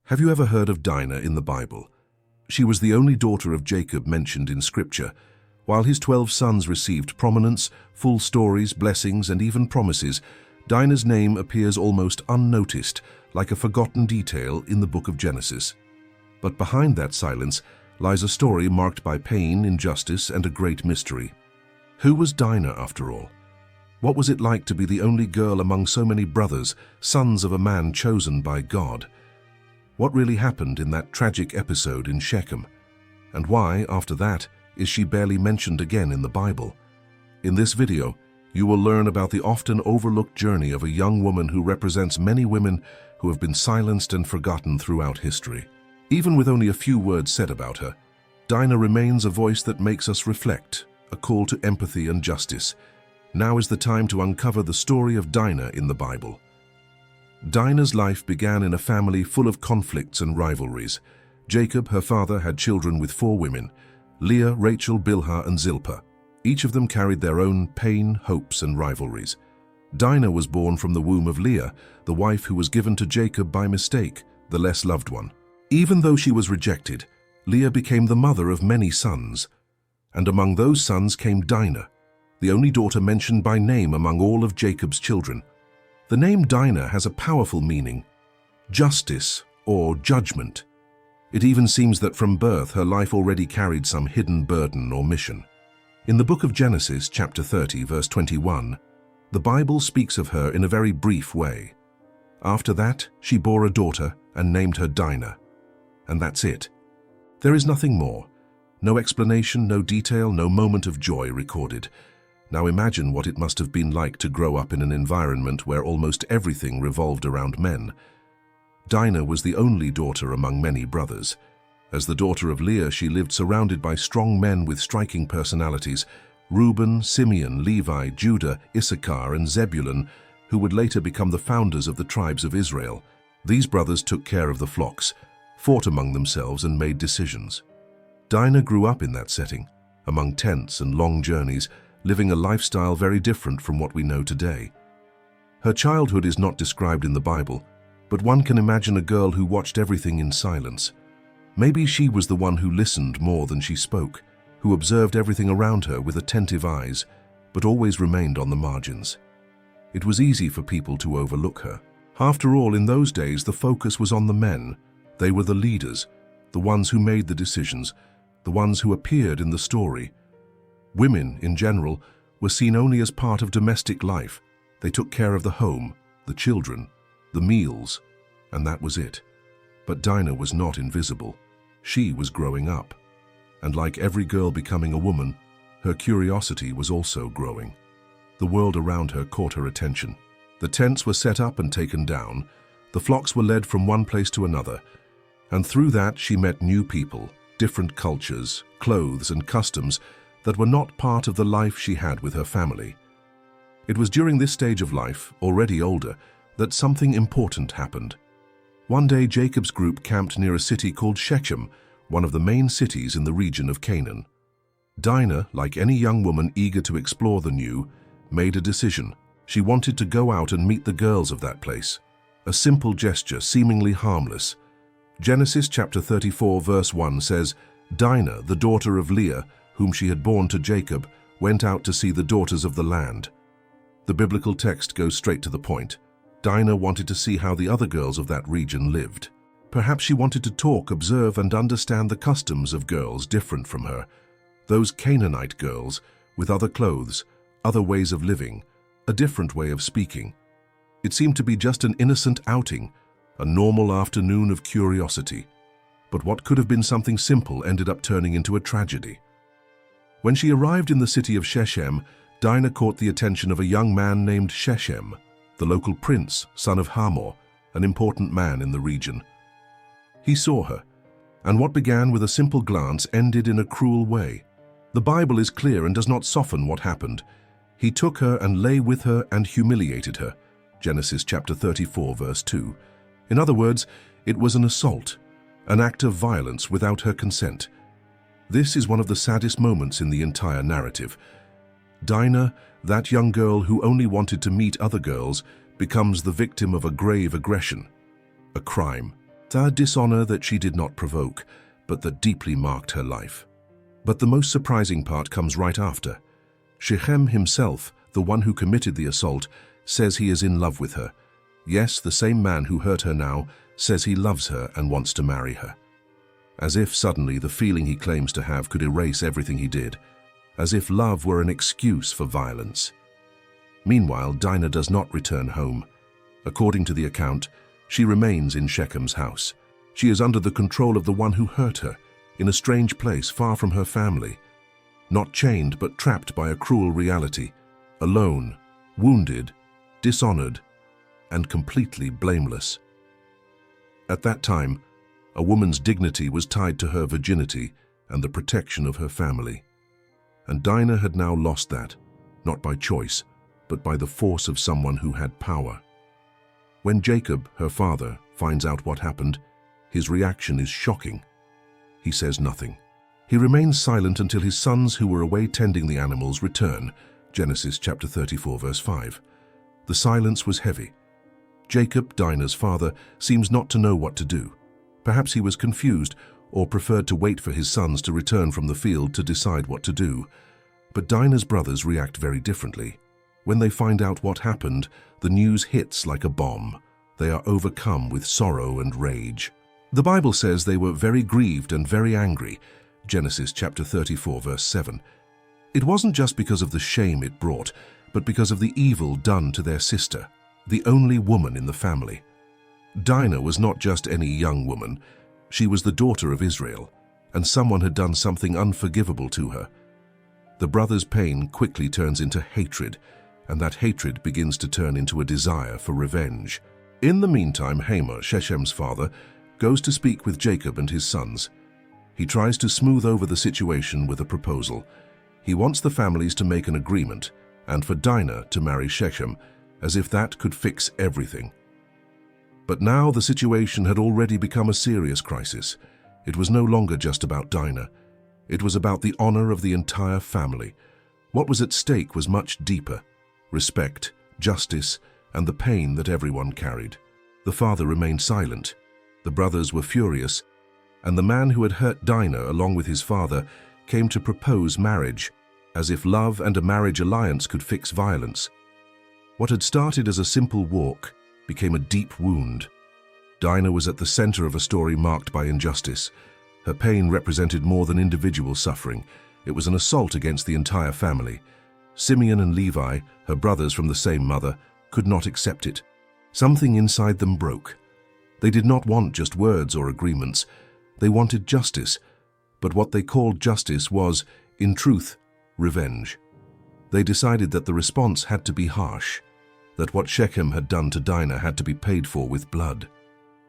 Have you ever heard of Dinah in the Bible? She was the only daughter of Jacob mentioned in Scripture. While his 12 sons received prominence, full stories, blessings, and even promises, Dinah's name appears almost unnoticed, like a forgotten detail in the book of Genesis. But behind that silence lies a story marked by pain, injustice, and a great mystery. Who was Dinah, after all? What was it like to be the only girl among so many brothers, sons of a man chosen by God? What really happened in that tragic episode in Shechem? And why, after that, is she barely mentioned again in the Bible? In this video, you will learn about the often overlooked journey of a young woman who represents many women who have been silenced and forgotten throughout history. Even with only a few words said about her, Dinah remains a voice that makes us reflect, a call to empathy and justice. Now is the time to uncover the story of Dinah in the Bible. Dinah's life began in a family full of conflicts and rivalries. Jacob, her father, had children with 4 women: Leah, Rachel, Bilhah, and Zilpah. Each of them carried their own pain, hopes, and rivalries. Dinah was born from the womb of Leah, the wife who was given to Jacob by mistake, the less loved one. Even though she was rejected, Leah became the mother of many sons. And among those sons came Dinah, the only daughter mentioned by name among all of Jacob's children. The name Dinah has a powerful meaning: justice or judgment. It even seems that from birth her life already carried some hidden burden or mission. In the book of Genesis, chapter 30, verse 21, the Bible speaks of her in a very brief way. After that, she bore a daughter and named her Dinah. And that's it. There is nothing more. No explanation, no detail, no moment of joy recorded. Now imagine what it must have been like to grow up in an environment where almost everything revolved around men. Dinah was the only daughter among many brothers. As the daughter of Leah, she lived surrounded by strong men with striking personalities: Reuben, Simeon, Levi, Judah, Issachar, and Zebulun, who would later become the founders of the tribes of Israel. These brothers took care of the flocks, fought among themselves, and made decisions. Dinah grew up in that setting, among tents and long journeys, living a lifestyle very different from what we know today. Her childhood is not described in the Bible, but one can imagine a girl who watched everything in silence. Maybe she was the one who listened more than she spoke, who observed everything around her with attentive eyes, but always remained on the margins. It was easy for people to overlook her. After all, in those days, the focus was on the men. They were the leaders, the ones who made the decisions, the ones who appeared in the story. Women, in general, were seen only as part of domestic life. They took care of the home, the children, the meals, and that was it. But Dinah was not invisible. She was growing up. And like every girl becoming a woman, her curiosity was also growing. The world around her caught her attention. The tents were set up and taken down. The flocks were led from one place to another. And through that she met new people, different cultures, clothes, and customs that were not part of the life she had with her family. It was during this stage of life, already older, that something important happened. One day, Jacob's group camped near a city called Shechem, one of the main cities in the region of Canaan. Dinah, like any young woman eager to explore the new, made a decision. She wanted to go out and meet the girls of that place. A simple gesture, seemingly harmless. Genesis chapter 34, verse 1 says, "Dinah, the daughter of Leah, whom she had borne to Jacob, went out to see the daughters of the land." The biblical text goes straight to the point. Dinah wanted to see how the other girls of that region lived. Perhaps she wanted to talk, observe, and understand the customs of girls different from her. Those Canaanite girls, with other clothes, other ways of living, a different way of speaking. It seemed to be just an innocent outing, a normal afternoon of curiosity. But what could have been something simple ended up turning into a tragedy. When she arrived in the city of Shechem, Dinah caught the attention of a young man named Shechem, the local prince, son of Hamor, an important man in the region. He saw her, and what began with a simple glance ended in a cruel way. The Bible is clear and does not soften what happened. He took her and lay with her and humiliated her. Genesis chapter 34, verse 2. In other words, it was an assault, an act of violence without her consent. This is one of the saddest moments in the entire narrative. Dinah, that young girl who only wanted to meet other girls, becomes the victim of a grave aggression, a crime. a dishonor that she did not provoke, but that deeply marked her life. But the most surprising part comes right after. Shechem himself, the one who committed the assault, says he is in love with her. Yes, the same man who hurt her now says he loves her and wants to marry her. As if suddenly the feeling he claims to have could erase everything he did. As if love were an excuse for violence. Meanwhile, Dinah does not return home. According to the account, she remains in Shechem's house. She is under the control of the one who hurt her, in a strange place far from her family. Not chained, but trapped by a cruel reality. Alone, wounded, dishonored, and completely blameless. At that time, a woman's dignity was tied to her virginity and the protection of her family. And Dinah had now lost that, not by choice, but by the force of someone who had power. When Jacob, her father, finds out what happened, his reaction is shocking. He says nothing. He remains silent until his sons who were away tending the animals return. Genesis chapter 34 verse 5. The silence was heavy. Jacob, Dinah's father, seems not to know what to do. Perhaps he was confused or preferred to wait for his sons to return from the field to decide what to do. But Dinah's brothers react very differently. When they find out what happened, the news hits like a bomb. They are overcome with sorrow and rage. The Bible says they were very grieved and very angry. Genesis chapter 34 verse 7. It wasn't just because of the shame it brought, but because of the evil done to their sister, the only woman in the family. Dinah was not just any young woman. She was the daughter of Israel, and someone had done something unforgivable to her. The brothers' pain quickly turns into hatred, and that hatred begins to turn into a desire for revenge. In the meantime, Hamor, Shechem's father, goes to speak with Jacob and his sons. He tries to smooth over the situation with a proposal. He wants the families to make an agreement, and for Dinah to marry Shechem, as if that could fix everything. But now the situation had already become a serious crisis. It was no longer just about Dinah. It was about the honor of the entire family. What was at stake was much deeper: respect, justice, and the pain that everyone carried. The father remained silent. The brothers were furious, and the man who had hurt Dinah along with his father came to propose marriage, as if love and a marriage alliance could fix violence. What had started as a simple walk became a deep wound. Dinah was at the center of a story marked by injustice. Her pain represented more than individual suffering. It was an assault against the entire family. Simeon and Levi, her brothers from the same mother, could not accept it. Something inside them broke. They did not want just words or agreements. They wanted justice, but what they called justice was, in truth, revenge. They decided that the response had to be harsh, that what Shechem had done to Dinah had to be paid for with blood.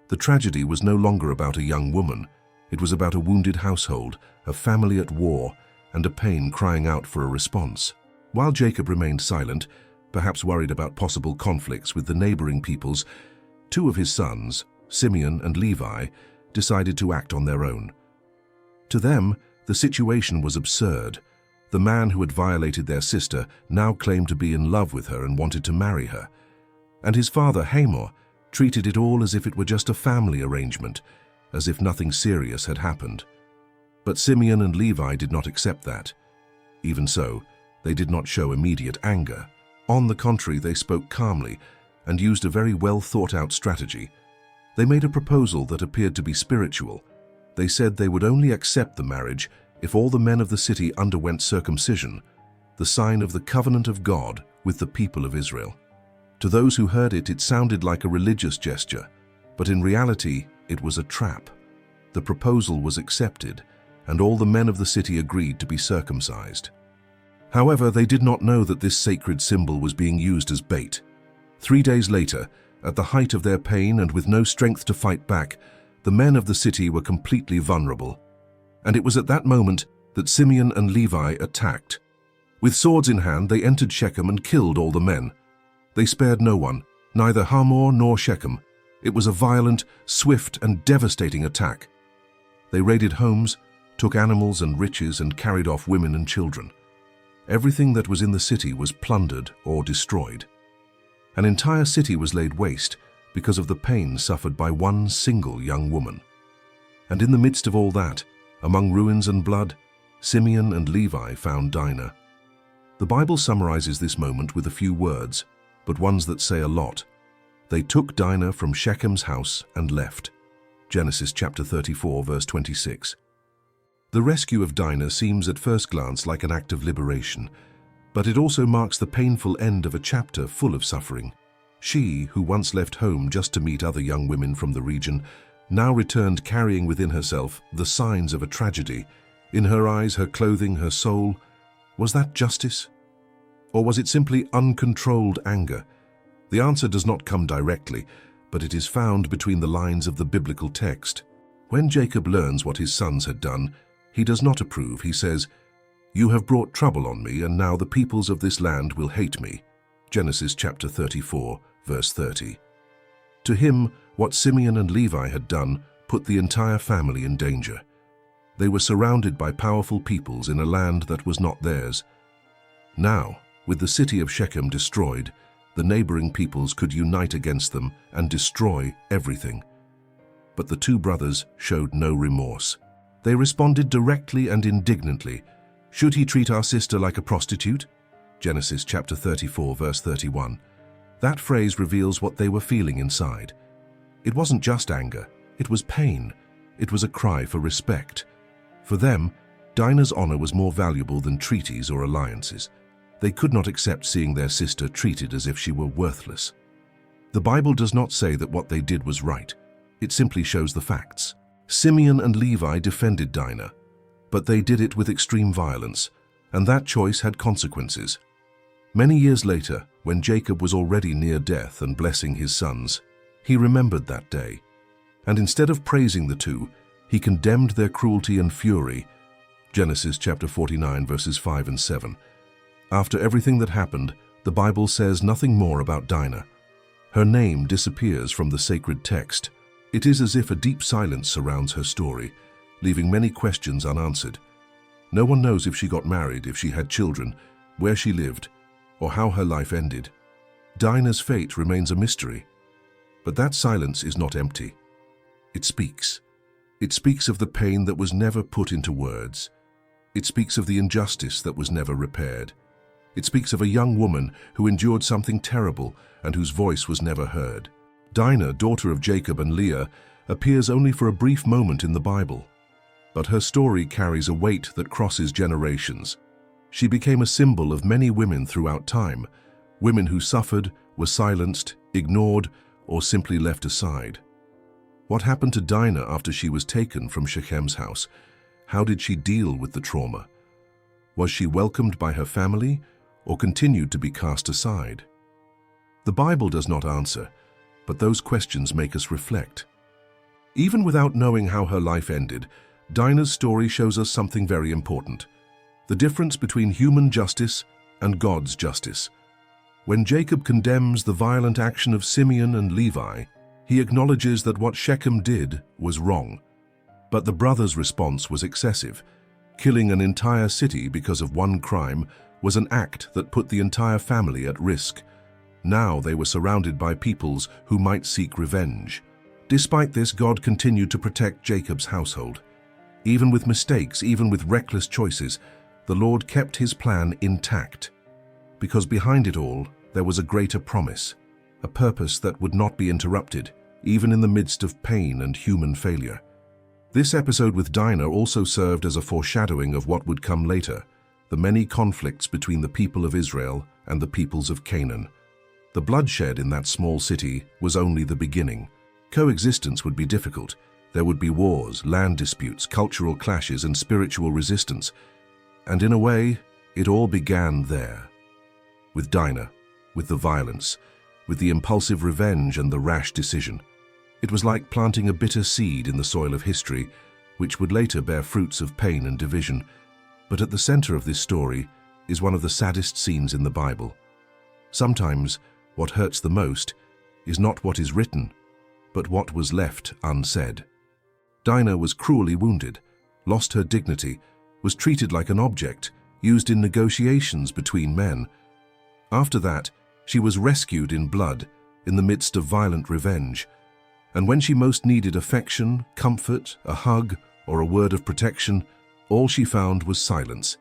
The tragedy was no longer about a young woman. It was about a wounded household, a family at war, and a pain crying out for a response. While Jacob remained silent, perhaps worried about possible conflicts with the neighboring peoples, two of his sons, Simeon and Levi, decided to act on their own. To them, the situation was absurd. The man who had violated their sister now claimed to be in love with her and wanted to marry her. And his father, Hamor, treated it all as if it were just a family arrangement, as if nothing serious had happened. But Simeon and Levi did not accept that. Even so, they did not show immediate anger. On the contrary, they spoke calmly and used a very well-thought-out strategy. They made a proposal that appeared to be spiritual. They said they would only accept the marriage if all the men of the city underwent circumcision, the sign of the covenant of God with the people of Israel. To those who heard it, it sounded like a religious gesture, but in reality, it was a trap. The proposal was accepted, and all the men of the city agreed to be circumcised. However, they did not know that this sacred symbol was being used as bait. 3 days later, at the height of their pain and with no strength to fight back, the men of the city were completely vulnerable. And it was at that moment that Simeon and Levi attacked. With swords in hand, they entered Shechem and killed all the men. They spared no one, neither Hamor nor Shechem. It was a violent, swift, and devastating attack. They raided homes, took animals and riches, and carried off women and children. Everything that was in the city was plundered or destroyed. An entire city was laid waste because of the pain suffered by one single young woman. And in the midst of all that, among ruins and blood, Simeon and Levi found Dinah. The Bible summarizes this moment with a few words, but ones that say a lot. They took Dinah from Shechem's house and left. Genesis chapter 34, verse 26. The rescue of Dinah seems at first glance like an act of liberation, but it also marks the painful end of a chapter full of suffering. She, who once left home just to meet other young women from the region, now returned carrying within herself the signs of a tragedy. In her eyes, her clothing, her soul. Was that justice? Or was it simply uncontrolled anger? The answer does not come directly, but it is found between the lines of the biblical text. When Jacob learns what his sons had done, he does not approve. He says, "You have brought trouble on me, and now the peoples of this land will hate me." Genesis chapter 34, verse 30. To him, what Simeon and Levi had done put the entire family in danger. They were surrounded by powerful peoples in a land that was not theirs. Now, with the city of Shechem destroyed, the neighboring peoples could unite against them and destroy everything. But the two brothers showed no remorse. They responded directly and indignantly. "Should he treat our sister like a prostitute?" Genesis chapter 34, verse 31. That phrase reveals what they were feeling inside. It wasn't just anger, it was pain. It was a cry for respect. For them, Dinah's honor was more valuable than treaties or alliances. They could not accept seeing their sister treated as if she were worthless. The Bible does not say that what they did was right. It simply shows the facts. Simeon and Levi defended Dinah, but they did it with extreme violence, and that choice had consequences. Many years later, when Jacob was already near death and blessing his sons, he remembered that day, and instead of praising the two, he condemned their cruelty and fury. Genesis chapter 49, verses 5 and 7. After everything that happened, the Bible says nothing more about Dinah. Her name disappears from the sacred text. It is as if a deep silence surrounds her story, leaving many questions unanswered. No one knows if she got married, if she had children, where she lived, or how her life ended. Dinah's fate remains a mystery. But that silence is not empty. It speaks. It speaks of the pain that was never put into words. It speaks of the injustice that was never repaired. It speaks of a young woman who endured something terrible and whose voice was never heard. Dinah, daughter of Jacob and Leah, appears only for a brief moment in the Bible, but her story carries a weight that crosses generations. She became a symbol of many women throughout time, women who suffered, were silenced, ignored, or simply left aside. What happened to Dinah after she was taken from Shechem's house? How did she deal with the trauma? Was she welcomed by her family, or continued to be cast aside? The Bible does not answer, but those questions make us reflect. Even without knowing how her life ended, Dinah's story shows us something very important: the difference between human justice and God's justice. When Jacob condemns the violent action of Simeon and Levi, he acknowledges that what Shechem did was wrong. But the brothers' response was excessive. Killing an entire city because of one crime was an act that put the entire family at risk. Now they were surrounded by peoples who might seek revenge. Despite this, God continued to protect Jacob's household. Even with mistakes, even with reckless choices, the Lord kept his plan intact. Because behind it all, there was a greater promise, a purpose that would not be interrupted, even in the midst of pain and human failure. This episode with Dinah also served as a foreshadowing of what would come later, the many conflicts between the people of Israel and the peoples of Canaan. The bloodshed in that small city was only the beginning. Coexistence would be difficult. There would be wars, land disputes, cultural clashes, and spiritual resistance. And in a way, it all began there. With Dinah, with the violence, with the impulsive revenge and the rash decision. It was like planting a bitter seed in the soil of history, which would later bear fruits of pain and division. But at the center of this story is one of the saddest scenes in the Bible. Sometimes, what hurts the most is not what is written, but what was left unsaid. Dinah was cruelly wounded, lost her dignity, was treated like an object, used in negotiations between men. After that, she was rescued in blood, in the midst of violent revenge. And when she most needed affection, comfort, a hug, or a word of protection, all she found was silence.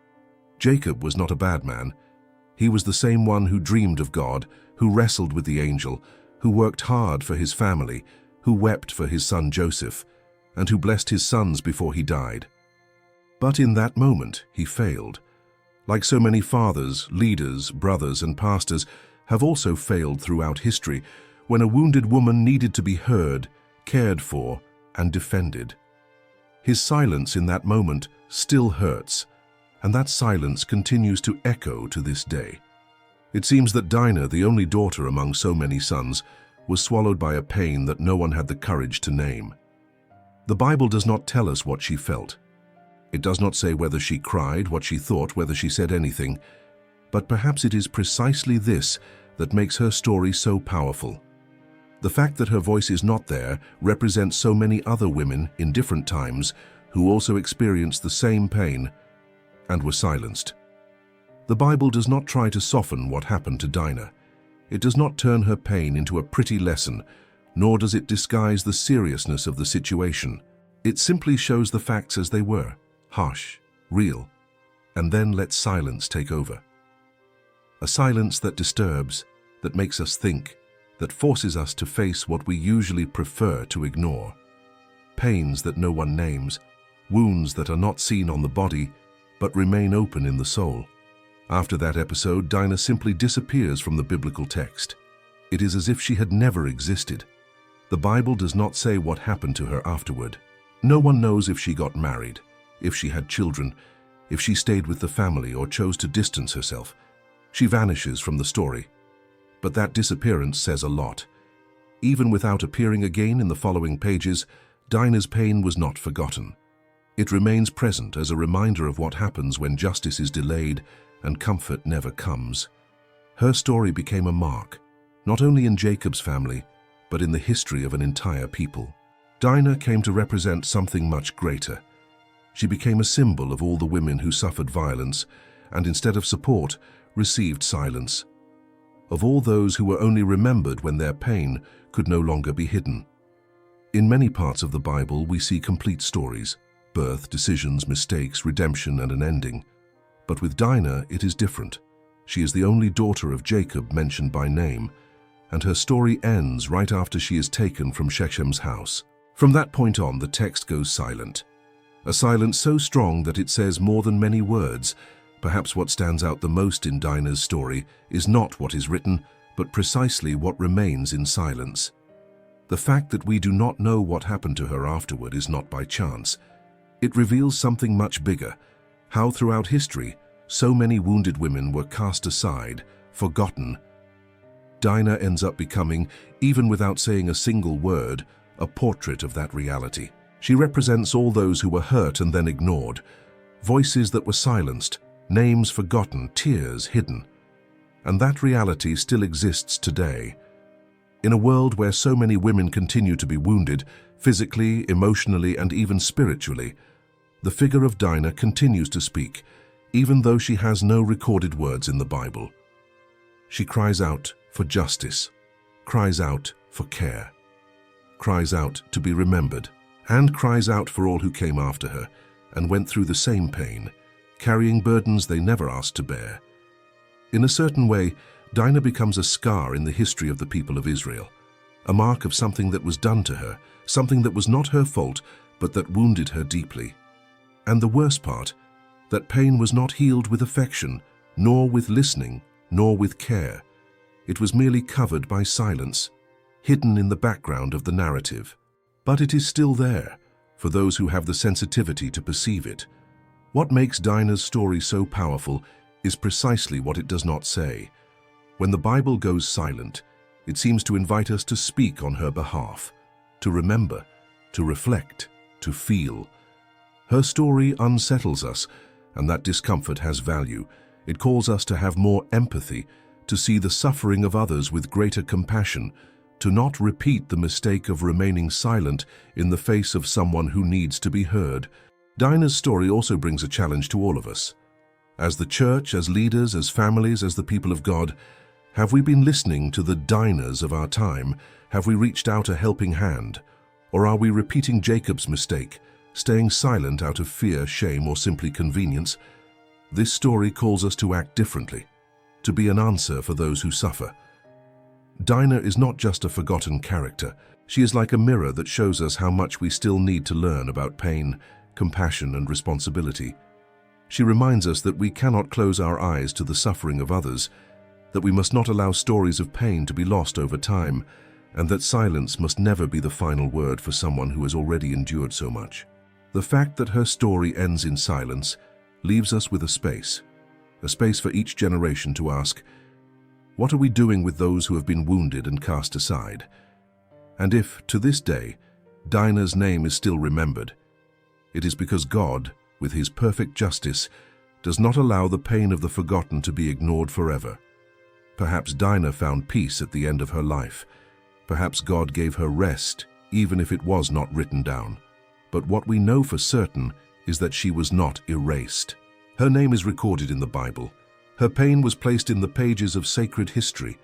Jacob was not a bad man. He was the same one who dreamed of God, who wrestled with the angel, who worked hard for his family, who wept for his son Joseph, and who blessed his sons before he died. But in that moment, he failed. Like so many fathers, leaders, brothers, and pastors have also failed throughout history when a wounded woman needed to be heard, cared for, and defended. His silence in that moment still hurts, and that silence continues to echo to this day. It seems that Dinah, the only daughter among so many sons, was swallowed by a pain that no one had the courage to name. The Bible does not tell us what she felt. It does not say whether she cried, what she thought, whether she said anything, but perhaps it is precisely this that makes her story so powerful. The fact that her voice is not there represents so many other women in different times who also experienced the same pain and were silenced. The Bible does not try to soften what happened to Dinah. It does not turn her pain into a pretty lesson, nor does it disguise the seriousness of the situation. It simply shows the facts as they were, harsh, real, and then lets silence take over. A silence that disturbs, that makes us think, that forces us to face what we usually prefer to ignore. Pains that no one names, wounds that are not seen on the body, but remain open in the soul. After that episode, Dinah simply disappears from the biblical text. It is as if she had never existed. The Bible does not say what happened to her afterward. No one knows if she got married, if she had children, if she stayed with the family or chose to distance herself. She vanishes from the story. But that disappearance says a lot. Even without appearing again in the following pages, Dinah's pain was not forgotten. It remains present as a reminder of what happens when justice is delayed and comfort never comes. Her story became a mark, not only in Jacob's family, but in the history of an entire people. Dinah came to represent something much greater. She became a symbol of all the women who suffered violence and, instead of support, received silence. Of all those who were only remembered when their pain could no longer be hidden. In many parts of the Bible, we see complete stories: birth, decisions, mistakes, redemption, and an ending. But with Dinah, it is different. She is the only daughter of Jacob mentioned by name, and her story ends right after she is taken from Shechem's house. From that point on, the text goes silent. A silence so strong that it says more than many words. Perhaps what stands out the most in Dinah's story is not what is written, but precisely what remains in silence. The fact that we do not know what happened to her afterward is not by chance. It reveals something much bigger, how throughout history, so many wounded women were cast aside, forgotten. Dinah ends up becoming, even without saying a single word, a portrait of that reality. She represents all those who were hurt and then ignored, voices that were silenced, names forgotten, tears hidden. And that reality still exists today. In a world where so many women continue to be wounded, physically, emotionally, and even spiritually, the figure of Dinah continues to speak, even though she has no recorded words in the Bible. She cries out for justice, cries out for care, cries out to be remembered, and cries out for all who came after her and went through the same pain, carrying burdens they never asked to bear. In a certain way, Dinah becomes a scar in the history of the people of Israel, a mark of something that was done to her, something that was not her fault, but that wounded her deeply. And the worst part, that pain was not healed with affection, nor with listening, nor with care. It was merely covered by silence, hidden in the background of the narrative. But it is still there, for those who have the sensitivity to perceive it. What makes Dinah's story so powerful is precisely what it does not say. When the Bible goes silent, it seems to invite us to speak on her behalf, to remember, to reflect, to feel. Her story unsettles us, and that discomfort has value. It calls us to have more empathy, to see the suffering of others with greater compassion, to not repeat the mistake of remaining silent in the face of someone who needs to be heard. Dinah's story also brings a challenge to all of us. As the church, as leaders, as families, as the people of God, Have we been listening to the Dinas of our time? Have we reached out a helping hand? Or are we repeating Jacob's mistake, staying silent out of fear, shame, or simply convenience? This story calls us to act differently, to be an answer for those who suffer. Dinah is not just a forgotten character. She is like a mirror that shows us how much we still need to learn about pain, compassion, and responsibility. She reminds us that we cannot close our eyes to the suffering of others, that we must not allow stories of pain to be lost over time, and that silence must never be the final word for someone who has already endured so much. The fact that her story ends in silence leaves us with a space for each generation to ask, what are we doing with those who have been wounded and cast aside? And if, to this day, Dinah's name is still remembered, it is because God, with his perfect justice, does not allow the pain of the forgotten to be ignored forever. Perhaps Dinah found peace at the end of her life. Perhaps God gave her rest, even if it was not written down. But what we know for certain is that she was not erased. Her name is recorded in the Bible. Her pain was placed in the pages of sacred history.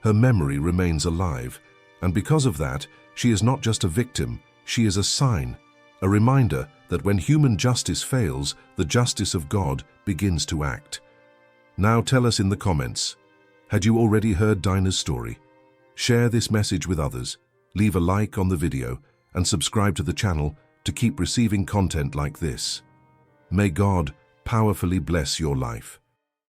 Her memory remains alive, and because of that, she is not just a victim, she is a sign, a reminder that when human justice fails, the justice of God begins to act. Now tell us in the comments, had you already heard Dinah's story? Share this message with others, leave a like on the video, and subscribe to the channel to keep receiving content like this. May God powerfully bless your life.